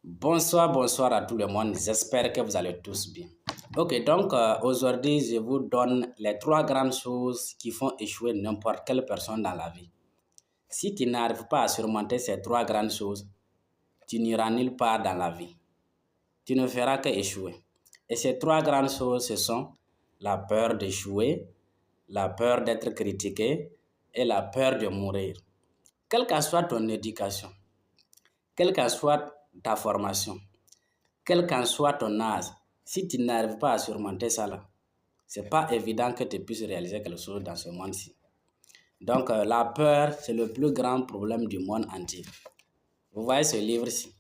Bonsoir, bonsoir à tout le monde. J'espère que vous allez tous bien. Ok, donc aujourd'hui, je vous donne les 3 grandes choses qui font échouer n'importe quelle personne dans la vie. Si tu n'arrives pas à surmonter ces 3 grandes choses, tu n'iras nulle part dans la vie. Tu ne feras que échouer. Et ces 3 grandes choses, ce sont la peur d'échouer, la peur d'être critiqué et la peur de mourir. Quelle qu'en soit ton éducation, quelle qu'en soit ta formation, quel qu'en soit ton âge, si tu n'arrives pas à surmonter ça là, c'est pas évident que tu puisses réaliser quelque chose dans ce monde-ci. Donc, la peur, c'est le plus grand problème du monde entier. Vous voyez ce livre-ci,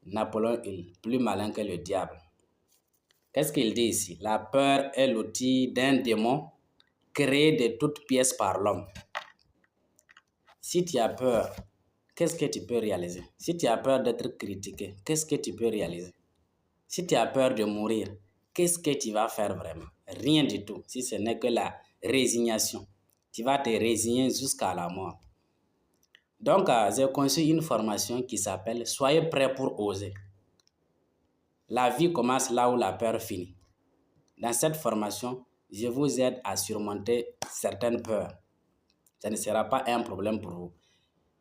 Napoléon Hill, plus malin que le diable. Qu'est-ce qu'il dit ici? La peur est l'outil d'un démon créé de toutes pièces par l'homme. Si tu as peur, qu'est-ce que tu peux réaliser? Si tu as peur d'être critiqué, qu'est-ce que tu peux réaliser? Si tu as peur de mourir, qu'est-ce que tu vas faire vraiment? Rien du tout, si ce n'est que la résignation. Tu vas te résigner jusqu'à la mort. Donc, j'ai conçu une formation qui s'appelle « Soyez prêts pour oser ». La vie commence là où la peur finit. Dans cette formation, je vous aide à surmonter certaines peurs. Ce ne sera pas un problème pour vous.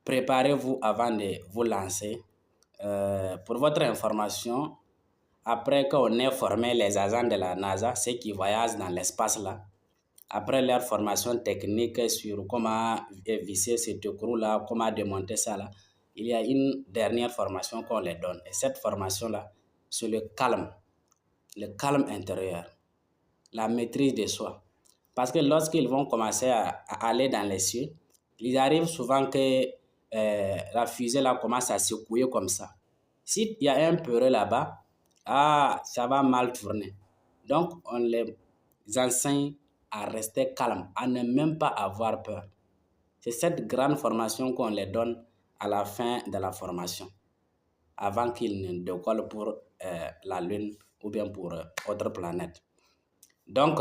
Préparez-vous avant de vous lancer. Pour votre information, après qu'on ait formé les agents de la NASA, ceux qui voyagent dans l'espace là, après leur formation technique sur comment visser cet écrou-là, comment démonter ça là, il y a une dernière formation qu'on les donne. Et cette formation-là, c'est le calme intérieur, la maîtrise de soi. Parce que lorsqu'ils vont commencer à aller dans les cieux, il arrive souvent que la fusée là commence à secouer comme ça. S'il y a un peureux là-bas, ça va mal tourner. Donc, on les enseigne à rester calme, à ne même pas avoir peur. C'est cette grande formation qu'on les donne à la fin de la formation, avant qu'ils ne décollent pour la Lune ou bien pour autre planète. Donc,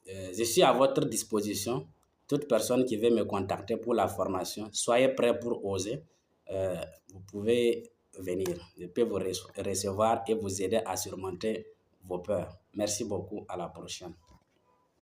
je suis à votre disposition. Toute personne qui veut me contacter pour la formation, soyez prêts pour oser. Vous pouvez venir. Je peux vous recevoir et vous aider à surmonter vos peurs. Merci beaucoup. À la prochaine.